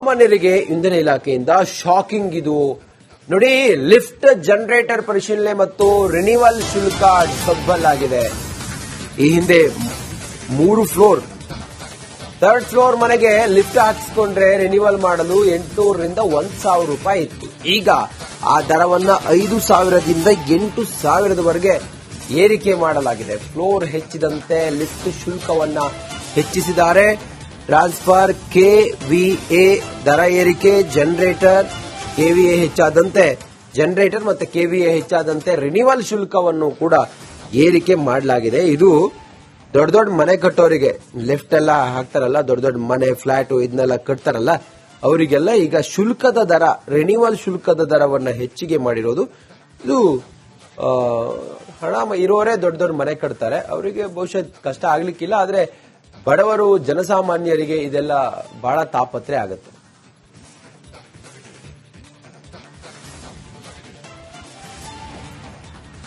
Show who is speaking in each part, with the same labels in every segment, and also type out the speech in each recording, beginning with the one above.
Speaker 1: ಸಾಮಾನ್ಯರಿಗೆ ಇಂಧನ ಇಲಾಖೆಯಿಂದ ಶಾಕಿಂಗ್ ಇದು ನೋಡಿ. ಲಿಫ್ಟ್ ಜನರೇಟರ್ ಪರಿಶೀಲನೆ ಮತ್ತು ರಿನಿವಲ್ ಶುಲ್ಕ ಡಬಲ್ ಆಗಿದೆ. ಈ ಹಿಂದೆ 3 ಫ್ಲೋರ್, 3rd ಫ್ಲೋರ್ ಮನೆಗೆ ಲಿಫ್ಟ್ ಹಾಕಿಸಿಕೊಂಡ್ರೆ ರಿನಿವಲ್ ಮಾಡಲು 800 ರಿಂದ 1000 ರೂಪಾಯಿ ಇತ್ತು. ಈಗ ಆ ದರವನ್ನ 5000ದಿಂದ 8000ವರೆಗೆ ಏರಿಕೆ ಮಾಡಲಾಗಿದೆ. ಫ್ಲೋರ್ ಹೆಚ್ಚಿದಂತೆ ಲಿಫ್ಟ್ ಶುಲ್ಕವನ್ನ ಹೆಚ್ಚಿಸಿದ್ದಾರೆ. ಟ್ರಾನ್ಸ್ಫರ್, ಕೆವಿಎ ದರ ಏರಿಕೆ, ಜನರೇಟರ್ ಕೆವಿಎ ಹೆಚ್ಚಾದಂತೆ ಜನರೇಟರ್ ಮತ್ತು ಕೆವಿಎ ಹೆಚ್ಚಾದಂತೆ ರಿನಿವಲ್ ಶುಲ್ಕವನ್ನು ಕೂಡ ಏರಿಕೆ ಮಾಡಲಾಗಿದೆ. ಇದು ದೊಡ್ಡ ದೊಡ್ಡ ಮನೆ ಕಟ್ಟೋರಿಗೆ, ಲಿಫ್ಟ್ ಎಲ್ಲ ಹಾಕ್ತಾರಲ್ಲ, ದೊಡ್ಡ ದೊಡ್ಡ ಮನೆ, ಫ್ಲಾಟ್ ಇದನ್ನೆಲ್ಲ ಕಟ್ತಾರಲ್ಲ, ಅವರಿಗೆಲ್ಲ ಈಗ ಶುಲ್ಕದ ದರ, ರಿನಿವಲ್ ಶುಲ್ಕದ ದರವನ್ನ ಹೆಚ್ಚಿಗೆ ಮಾಡಿರೋದು. ಇದು ಹಣ ಇರೋರೇ ದೊಡ್ಡ ದೊಡ್ಡ ಮನೆ ಕಟ್ತಾರೆ, ಅವರಿಗೆ ಬಹುಶಃ ಕಷ್ಟ ಆಗ್ಲಿಕ್ಕಿಲ್ಲ. ಆದ್ರೆ ಬಡವರು, ಜನಸಾಮಾನ್ಯರಿಗೆ ಇದೆಲ್ಲ ಬಹಳ ತಾಪತ್ರೆ ಆಗುತ್ತೆ.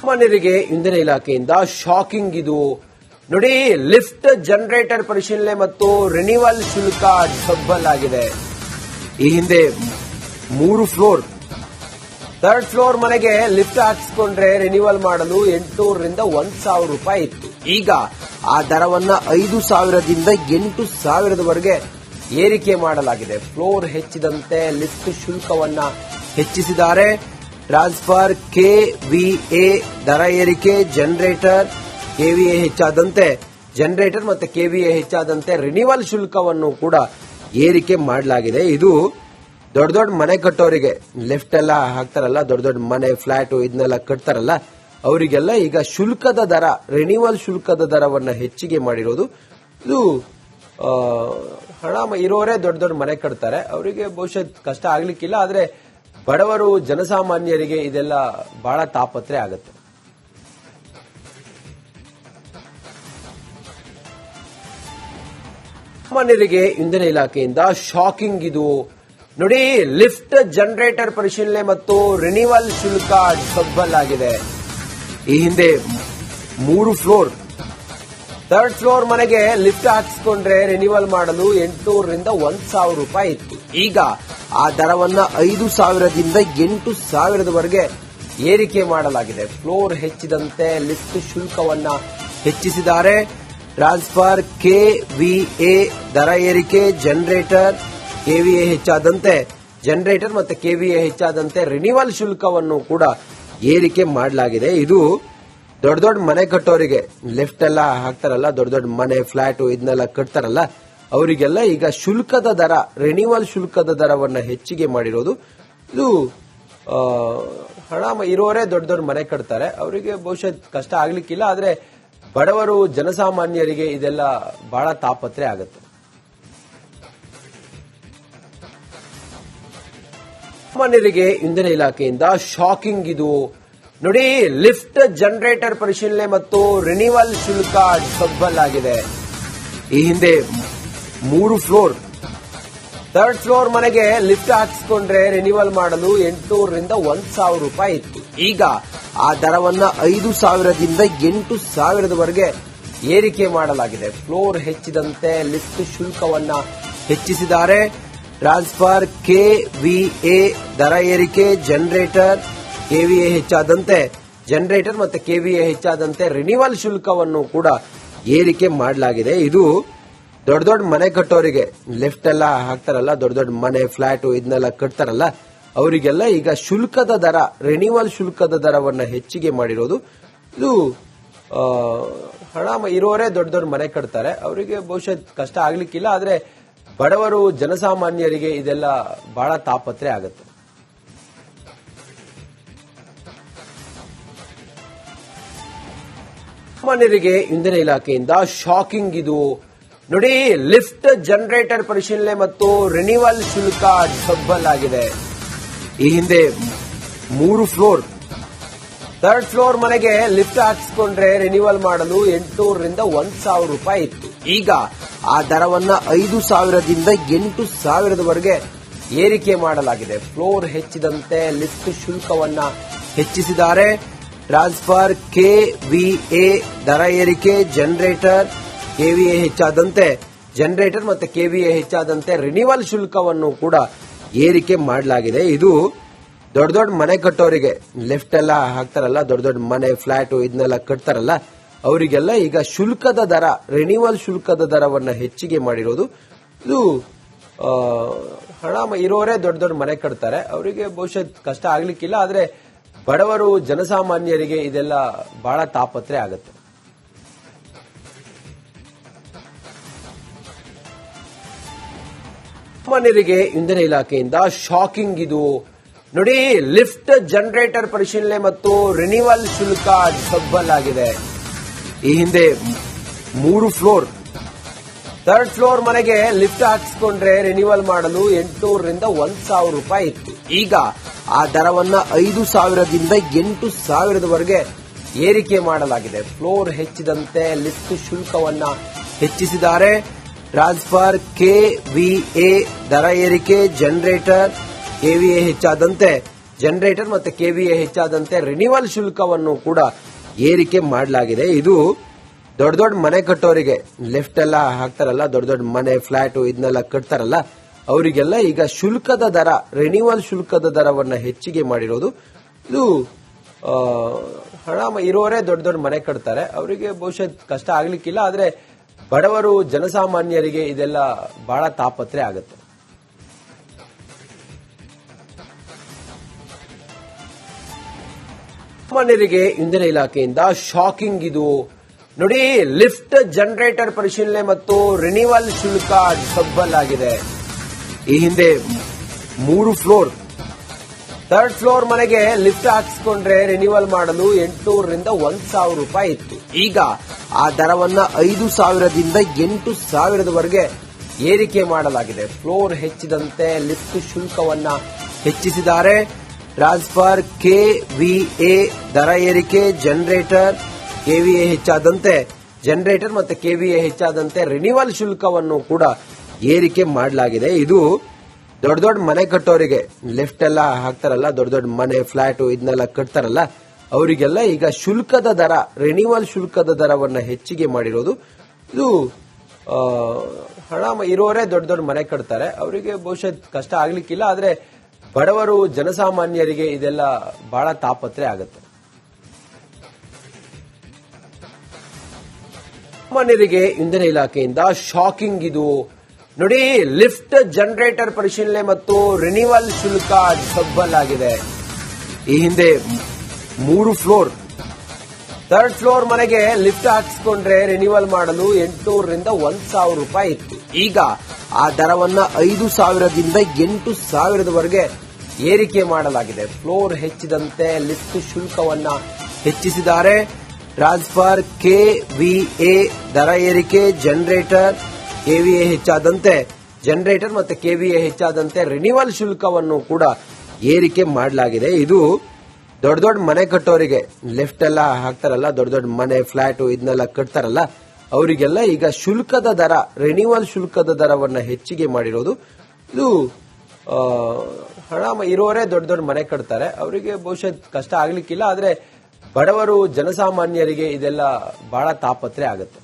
Speaker 1: ಸಾಮಾನ್ಯರಿಗೆ ಇಂಧನ ಇಲಾಖೆಯಿಂದ ಶಾಕಿಂಗ್ ಇದು ನೋಡಿ. ಲಿಫ್ಟ್ ಜನರೇಟರ್ ಪರಿಶೀಲನೆ ಮತ್ತು ರಿನಿವಲ್ ಶುಲ್ಕ ಡಬಲ್ ಆಗಿದೆ. ಈ ಹಿಂದೆ 3 ಫ್ಲೋರ್, 3rd ಫ್ಲೋರ್ ಮನೆಗೆ ಲಿಫ್ಟ್ ಹಾಕಿಸಿಕೊಂಡ್ರೆ ರಿನಿವಲ್ ಮಾಡಲು 800 ರಿಂದ 1000 ರೂಪಾಯಿ ಇತ್ತು. ಈಗ ಆ ದರವನ್ನ 5000ದಿಂದ 8000ವರೆಗೆ ಏರಿಕೆ ಮಾಡಲಾಗಿದೆ. ಫ್ಲೋರ್ ಹೆಚ್ಚಿದಂತೆ ಲಿಫ್ಟ್ ಶುಲ್ಕವನ್ನ ಹೆಚ್ಚಿಸಿದ್ದಾರೆ. ಟ್ರಾನ್ಸ್ಫರ್, ಕೆವಿಎ ದರ ಏರಿಕೆ, ಜನರೇಟರ್ ಕೆವಿಎ ಹೆಚ್ಚಾದಂತೆ ಜನರೇಟರ್ ಮತ್ತು ಕೆವಿಎ ಹೆಚ್ಚಾದಂತೆ ರಿನಿವಲ್ ಶುಲ್ಕವನ್ನು ಕೂಡ ಏರಿಕೆ ಮಾಡಲಾಗಿದೆ. ಇದು ದೊಡ್ಡ ದೊಡ್ಡ ಮನೆ ಕಟ್ಟೋರಿಗೆ, ಲಿಫ್ಟ್ ಎಲ್ಲ ಹಾಕ್ತಾರಲ್ಲ, ದೊಡ್ಡ ದೊಡ್ಡ ಮನೆ, ಫ್ಲಾಟ್ ಇದನ್ನೆಲ್ಲ ಕಟ್ತಾರಲ್ಲ, ಅವರಿಗೆಲ್ಲ ಈಗ ಶುಲ್ಕದ ದರ, ರಿನಿವಲ್ ಶುಲ್ಕದ ದರವನ್ನ ಹೆಚ್ಚಿಗೆ ಮಾಡಿರೋದು. ಇದು ಹಣ ಇರೋರೇ ದೊಡ್ಡ ದೊಡ್ಡ ಮನೆ ಕಟ್ತಾರೆ, ಅವರಿಗೆ ಬಹುಶಃ ಕಷ್ಟ ಆಗ್ಲಿಕ್ಕಿಲ್ಲ. ಆದ್ರೆ ಬಡವರು, ಜನಸಾಮಾನ್ಯರಿಗೆ ಇದೆಲ್ಲ ಬಹಳ ತಾಪತ್ರೆ ಆಗುತ್ತೆ. ಸಾಮಾನ್ಯರಿಗೆ ಇಂಧನ ಇಲಾಖೆಯಿಂದ ಶಾಕಿಂಗ್ ಇದು ನೋಡಿ. ಲಿಫ್ಟ್ ಜನರೇಟರ್ ಪರಿಶೀಲನೆ ಮತ್ತು ರಿನಿವಲ್ ಶುಲ್ಕ ಡಬಲ್ ಆಗಿದೆ. ಈ ಹಿಂದೆ 3 ಫ್ಲೋರ್, 3rd ಫ್ಲೋರ್ ಮನೆಗೆ ಲಿಫ್ಟ್ ಹಾಕಿಸಿಕೊಂಡ್ರೆ ರಿನಿವಲ್ ಮಾಡಲು 800 ರಿಂದ 1000 ರೂಪಾಯಿ ಇತ್ತು. ಈಗ ಆ ದರವನ್ನ 5000ದಿಂದ 8000ವರೆಗೆ ಏರಿಕೆ ಮಾಡಲಾಗಿದೆ. ಫ್ಲೋರ್ ಹೆಚ್ಚಿದಂತೆ ಲಿಫ್ಟ್ ಶುಲ್ಕವನ್ನ ಹೆಚ್ಚಿಸಿದ್ದಾರೆ. ಟ್ರಾನ್ಸ್ಫರ್, ಕೆವಿಎ ದರ ಏರಿಕೆ, ಜನರೇಟರ್ ಕೆವಿಎ ಹೆಚ್ಚಾದಂತೆ ಜನರೇಟರ್ ಮತ್ತು ಕೆವಿಎ ಹೆಚ್ಚಾದಂತೆ ರಿನಿವಲ್ ಶುಲ್ಕವನ್ನು ಕೂಡ ಏರಿಕೆ ಮಾಡಲಾಗಿದೆ. ಇದು ದೊಡ್ಡ ದೊಡ್ಡ ಮನೆ ಕಟ್ಟೋರಿಗೆ, ಲಿಫ್ಟ್ ಎಲ್ಲ ಹಾಕ್ತಾರಲ್ಲ, ದೊಡ್ಡ ದೊಡ್ಡ ಮನೆ, ಫ್ಲಾಟ್ ಇದನ್ನೆಲ್ಲ ಕಟ್ತಾರಲ್ಲ, ಅವರಿಗೆಲ್ಲ ಈಗ ಶುಲ್ಕದ ದರ, ರಿನಿವಲ್ ಶುಲ್ಕದ ದರವನ್ನ ಹೆಚ್ಚಿಗೆ ಮಾಡಿರೋದು. ಇದು ಹಣ ಇರೋರೇ ದೊಡ್ಡ ದೊಡ್ಡ ಮನೆ ಕಟ್ತಾರೆ, ಅವರಿಗೆ ಬಹುಶಃ ಕಷ್ಟ ಆಗ್ಲಿಕ್ಕಿಲ್ಲ. ಆದ್ರೆ ಬಡವರು, ಜನಸಾಮಾನ್ಯರಿಗೆ ಇದೆಲ್ಲ ಬಹಳ ತಾಪತ್ರೆ ಆಗುತ್ತೆ. ಸಾಮಾನ್ಯರಿಗೆ ಇಂಧನ ಇಲಾಖೆಯಿಂದ ಶಾಕಿಂಗ್ ಇದು ನೋಡಿ. ಲಿಫ್ಟ್ ಜನರೇಟರ್ ಪರಿಶೀಲನೆ ಮತ್ತು ರಿನಿವಲ್ ಶುಲ್ಕ ಡಬಲ್ ಆಗಿದೆ. ಈ ಹಿಂದೆ 3 ಫ್ಲೋರ್, 3rd ಫ್ಲೋರ್ ಮನೆಗೆ ಲಿಫ್ಟ್ ಹಾಕಿಸಿಕೊಂಡ್ರೆ ರಿನಿವಲ್ ಮಾಡಲು 800 ರಿಂದ 1000 ರೂಪಾಯಿ ಇತ್ತು. ಈಗ ಆ ದರವನ್ನ 5000ದಿಂದ 8000ವರೆಗೆ ಏರಿಕೆ ಮಾಡಲಾಗಿದೆ. ಫ್ಲೋರ್ ಹೆಚ್ಚಿದಂತೆ ಲಿಫ್ಟ್ ಶುಲ್ಕವನ್ನ ಹೆಚ್ಚಿಸಿದ್ದಾರೆ. ಟ್ರಾನ್ಸ್ಫರ್, ಕೆವಿಎ ದರ ಏರಿಕೆ, ಜನರೇಟರ್ ಕೆವಿಎ ಹೆಚ್ಚಾದಂತೆ ಜನರೇಟರ್ ಮತ್ತು ಕೆವಿಎ ಹೆಚ್ಚಾದಂತೆ ರಿನಿವಲ್ ಶುಲ್ಕವನ್ನು ಕೂಡ ಏರಿಕೆ ಮಾಡಲಾಗಿದೆ. ಇದು ದೊಡ್ಡ ದೊಡ್ಡ ಮನೆ ಕಟ್ಟೋರಿಗೆ, ಲಿಫ್ಟ್ ಎಲ್ಲ ಹಾಕ್ತಾರಲ್ಲ, ದೊಡ್ಡ ದೊಡ್ಡ ಮನೆ, ಫ್ಲಾಟ್ ಇದನ್ನೆಲ್ಲ ಕಟ್ತಾರಲ್ಲ, ಅವರಿಗೆಲ್ಲ ಈಗ ಶುಲ್ಕದ ದರ, ರಿನಿವಲ್ ಶುಲ್ಕದ ದರವನ್ನ ಹೆಚ್ಚಿಗೆ ಮಾಡಿರೋದು. ಇದು ಹಣ ಇರೋರೇ ದೊಡ್ಡ ದೊಡ್ಡ ಮನೆ ಕಟ್ತಾರೆ, ಅವರಿಗೆ ಬಹುಶಃ ಕಷ್ಟ ಆಗ್ಲಿಕ್ಕಿಲ್ಲ. ಆದ್ರೆ ಬಡವರು, ಜನಸಾಮಾನ್ಯರಿಗೆ ಇದೆಲ್ಲ ಬಹಳ ತಾಪತ್ರೆ ಆಗುತ್ತೆ. ಸಾಮಾನ್ಯರಿಗೆ ಇಂಧನ ಇಲಾಖೆಯಿಂದ ಶಾಕಿಂಗ್ ಇದು ನೋಡಿ. ಲಿಫ್ಟ್ ಜನರೇಟರ್ ಪರಿಶೀಲನೆ ಮತ್ತು ರಿನಿವಲ್ ಶುಲ್ಕ ಡಬಲ್ ಆಗಿದೆ. ಈ ಹಿಂದೆ 3 ಫ್ಲೋರ್, 3rd ಫ್ಲೋರ್ ಮನೆಗೆ ಲಿಫ್ಟ್ ಹಾಕಿಸಿಕೊಂಡ್ರೆ ರಿನಿವಲ್ ಮಾಡಲು 800 ರಿಂದ 1000 ರೂಪಾಯಿ ಇತ್ತು. ಈಗ ಆ ದರವನ್ನ 5000ದಿಂದ 8000ವರೆಗೆ ಏರಿಕೆ ಮಾಡಲಾಗಿದೆ. ಫ್ಲೋರ್ ಹೆಚ್ಚಿದಂತೆ ಲಿಫ್ಟ್ ಶುಲ್ಕವನ್ನ ಹೆಚ್ಚಿಸಿದ್ದಾರೆ. ಟ್ರಾನ್ಸ್ಫರ್, ಕೆವಿಎ ದರ ಏರಿಕೆ, ಜನರೇಟರ್ ಕೆವಿಎ ಹೆಚ್ಚಾದಂತೆ ಜನರೇಟರ್ ಮತ್ತೆ ಕೆವಿಎ ಹೆಚ್ಚಾದಂತೆ ರಿನಿವಲ್ ಶುಲ್ಕವನ್ನು ಕೂಡ ಏರಿಕೆ ಮಾಡಲಾಗಿದೆ. ಇದು ದೊಡ್ಡ ದೊಡ್ಡ ಮನೆ ಕಟ್ಟೋರಿಗೆ, ಲಿಫ್ಟ್ ಎಲ್ಲ ಹಾಕ್ತಾರಲ್ಲ, ದೊಡ್ಡ ದೊಡ್ಡ ಮನೆ ಫ್ಲಾಟ್ ಇದನ್ನೆಲ್ಲ ಕಟ್ತಾರಲ್ಲ, ಅವರಿಗೆಲ್ಲ ಈಗ ಶುಲ್ಕದ ದರ, ರಿನಿವಲ್ ಶುಲ್ಕದ ದರವನ್ನ ಹೆಚ್ಚಿಗೆ ಮಾಡಿರೋದು. ಇದು ಹಣ ಇರೋರೇ ದೊಡ್ಡ ದೊಡ್ಡ ಮನೆ ಕಟ್ತಾರೆ, ಅವರಿಗೆ ಬಹುಶಃ ಕಷ್ಟ ಆಗ್ಲಿಕ್ಕಿಲ್ಲ. ಆದ್ರೆ ಬಡವರು ಜನಸಾಮಾನ್ಯರಿಗೆ ಇದೆಲ್ಲ ಬಹಳ ತಾಪತ್ರೆ ಆಗುತ್ತೆ. ಸಾಮಾನ್ಯರಿಗೆ ಇಂಧನ ಇಲಾಖೆಯಿಂದ ಶಾಕಿಂಗ್ ಇದು ನೋಡಿ. ಲಿಫ್ಟ್ ಜನರೇಟರ್ ಪರಿಶೀಲನೆ ಮತ್ತು ರಿನಿವಲ್ ಶುಲ್ಕ ಡಬಲ್ ಆಗಿದೆ. ಈ ಹಿಂದೆ 3 ಫ್ಲೋರ್, 3rd ಫ್ಲೋರ್ ಮನೆಗೆ ಲಿಫ್ಟ್ ಹಾಕಿಸ್ಕೊಂಡ್ರೆ ರಿನಿವಲ್ ಮಾಡಲು 800 ರಿಂದ 1000 ರೂಪಾಯಿ ಇತ್ತು. ಈಗ ಆ ದರವನ್ನ 5000ದಿಂದ 8000ವರೆಗೆ ಏರಿಕೆ ಮಾಡಲಾಗಿದೆ. ಫ್ಲೋರ್ ಹೆಚ್ಚಿದಂತೆ ಲಿಫ್ಟ್ ಶುಲ್ಕವನ್ನ ಹೆಚ್ಚಿಸಿದ್ದಾರೆ. ಟ್ರಾನ್ಸ್ಫರ್, ಕೆವಿಎ ದರ ಏರಿಕೆ, ಜನರೇಟರ್ ಕೆವಿಎ ಹೆಚ್ಚಾದಂತೆ ಜನರೇಟರ್ ಮತ್ತೆ ಕೆವಿಎ ಹೆಚ್ಚಾದಂತೆ ರಿನಿವಲ್ ಶುಲ್ಕವನ್ನು ಕೂಡ ಏರಿಕೆ ಮಾಡಲಾಗಿದೆ. ಇದು ದೊಡ್ಡ ದೊಡ್ಡ ಮನೆ ಕಟ್ಟೋರಿಗೆ, ಲಿಫ್ಟ್ ಎಲ್ಲ ಹಾಕ್ತಾರಲ್ಲ, ದೊಡ್ಡ ದೊಡ್ಡ ಮನೆ ಫ್ಲಾಟ್ ಇದನ್ನೆಲ್ಲ ಕಟ್ತಾರಲ್ಲ, ಅವರಿಗೆಲ್ಲ ಈಗ ಶುಲ್ಕದ ದರ, ರಿನಿವಲ್ ಶುಲ್ಕದ ದರವನ್ನ ಹೆಚ್ಚಿಗೆ ಮಾಡಿರೋದು. ಇದು ಹಣ ಇರೋರೇ ದೊಡ್ಡ ದೊಡ್ಡ ಮನೆ ಕಟ್ತಾರೆ, ಅವರಿಗೆ ಬಹುಶಃ ಕಷ್ಟ ಆಗ್ಲಿಕ್ಕಿಲ್ಲ. ಆದ್ರೆ ಬಡವರು ಜನಸಾಮಾನ್ಯರಿಗೆ ಇದೆಲ್ಲ ಬಹಳ ತಾಪತ್ರೆ ಆಗುತ್ತೆ. ಸಾಮಾನ್ಯರಿಗೆ ಇಂಧನ ಇಲಾಖೆಯಿಂದ ಶಾಕಿಂಗ್ ಇದು ನೋಡಿ. ಲಿಫ್ಟ್ ಜನರೇಟರ್ ಪರಿಶೀಲನೆ ಮತ್ತು ರಿನಿವಲ್ ಶುಲ್ಕ ಡಬಲ್ ಆಗಿದೆ. ಈ ಹಿಂದೆ 3 ಫ್ಲೋರ್, 3rd ಫ್ಲೋರ್ ಮನೆಗೆ ಲಿಫ್ಟ್ ಹಾಕಿಸ್ಕೊಂಡ್ರೆ ರಿನಿವಲ್ ಮಾಡಲು 800 ರಿಂದ 1000 ರೂಪಾಯಿ ಇತ್ತು. ಈಗ ಆ ದರವನ್ನ 5000ದಿಂದ 8000ವರೆಗೆ ಏರಿಕೆ ಮಾಡಲಾಗಿದೆ. ಫ್ಲೋರ್ ಹೆಚ್ಚಿದಂತೆ ಲಿಫ್ಟ್ ಶುಲ್ಕವನ್ನ ಹೆಚ್ಚಿಸಿದ್ದಾರೆ. ಟ್ರಾನ್ಸ್ಫರ್, ಕೆವಿಎ ದರ ಏರಿಕೆ, ಜನರೇಟರ್ ಕೆವಿಎ ಹೆಚ್ಚಾದಂತೆ ಜನರೇಟರ್ ಮತ್ತೆ ಕೆವಿಎ ಹೆಚ್ಚಾದಂತೆ ರಿನಿವಲ್ ಶುಲ್ಕವನ್ನು ಕೂಡ ಏರಿಕೆ ಮಾಡಲಾಗಿದೆ. ಇದು ದೊಡ್ಡ ದೊಡ್ಡ ಮನೆ ಕಟ್ಟೋರಿಗೆ, ಲಿಫ್ಟ್ ಎಲ್ಲ ಹಾಕ್ತಾರಲ್ಲ, ದೊಡ್ಡ ದೊಡ್ಡ ಮನೆ ಫ್ಲಾಟ್ ಇದನ್ನೆಲ್ಲ ಕಟ್ತಾರಲ್ಲ, ಅವರಿಗೆಲ್ಲ ಈಗ ಶುಲ್ಕದ ದರ, ರಿನಿವಲ್ ಶುಲ್ಕದ ದರವನ್ನ ಹೆಚ್ಚಿಗೆ ಮಾಡಿರೋದು. ಇದು ಹಣ ಇರೋರೇ ದೊಡ್ಡ ದೊಡ್ಡ ಮನೆ ಕಟ್ತಾರೆ, ಅವರಿಗೆ ಬಹುಶಃ ಕಷ್ಟ ಆಗ್ಲಿಕ್ಕಿಲ್ಲ. ಆದ್ರೆ ಬಡವರು ಜನಸಾಮಾನ್ಯರಿಗೆ ಇದೆಲ್ಲ ಬಹಳ ತಾಪತ್ರೆ ಆಗುತ್ತೆ. ಸಾಮಾನ್ಯರಿಗೆ ಇಂಧನ ಇಲಾಖೆಯಿಂದ ಶಾಕಿಂಗ್ ಇದು ನೋಡಿ. ಲಿಫ್ಟ್ ಜನರೇಟರ್ ಪರಿಶೀಲನೆ ಮತ್ತು ರಿನಿವಲ್ ಶುಲ್ಕ ಡಬಲ್ ಆಗಿದೆ. ಈ ಹಿಂದೆ 3 ಫ್ಲೋರ್, 3rd ಫ್ಲೋರ್ ಮನೆಗೆ ಲಿಫ್ಟ್ ಹಾಕಿಸ್ಕೊಂಡ್ರೆ ರಿನಿವಲ್ ಮಾಡಲು 800 ರಿಂದ 1000 ರೂಪಾಯಿ ಇತ್ತು. ಈಗ ಆ ದರವನ್ನ 5000ದಿಂದ 8000ವರೆಗೆ ಏರಿಕೆ ಮಾಡಲಾಗಿದೆ. ಫ್ಲೋರ್ ಹೆಚ್ಚಿದಂತೆ ಲಿಫ್ಟ್ ಶುಲ್ಕವನ್ನ ಹೆಚ್ಚಿಸಿದ್ದಾರೆ. ಟ್ರಾನ್ಸ್ಫರ್, ಕೆವಿಎ ದರ ಏರಿಕೆ, ಜನರೇಟರ್ ಕೆವಿಎ ಹೆಚ್ಚಾದಂತೆ ಜನರೇಟರ್ ಮತ್ತೆ ಕೆವಿಎ ಹೆಚ್ಚಾದಂತೆ ರಿನಿವಲ್ ಶುಲ್ಕವನ್ನು ಕೂಡ ಏರಿಕೆ ಮಾಡಲಾಗಿದೆ. ಇದು ದೊಡ್ಡ ದೊಡ್ಡ ಮನೆ ಕಟ್ಟೋರಿಗೆ, ಲಿಫ್ಟ್ ಎಲ್ಲ ಹಾಕ್ತಾರಲ್ಲ, ದೊಡ್ಡ ದೊಡ್ಡ ಮನೆ ಫ್ಲಾಟ್ ಇದನ್ನೆಲ್ಲ ಕಟ್ತಾರಲ್ಲ, ಅವರಿಗೆಲ್ಲ ಈಗ ಶುಲ್ಕದ ದರ, ರಿನಿವಲ್ ಶುಲ್ಕದ ದರವನ್ನ ಹೆಚ್ಚಿಗೆ ಮಾಡಿರೋದು. ಇದು ಹಣ ಇರೋರೇ ದೊಡ್ಡ ದೊಡ್ಡ ಮನೆ ಕಟ್ತಾರೆ, ಅವರಿಗೆ ಬಹುಶಃ ಕಷ್ಟ ಆಗ್ಲಿಕ್ಕಿಲ್ಲ. ಆದ್ರೆ ಬಡವರು ಜನಸಾಮಾನ್ಯರಿಗೆ ಇದೆಲ್ಲ ಬಹಳ ತಾಪತ್ರೆ ಆಗುತ್ತೆ.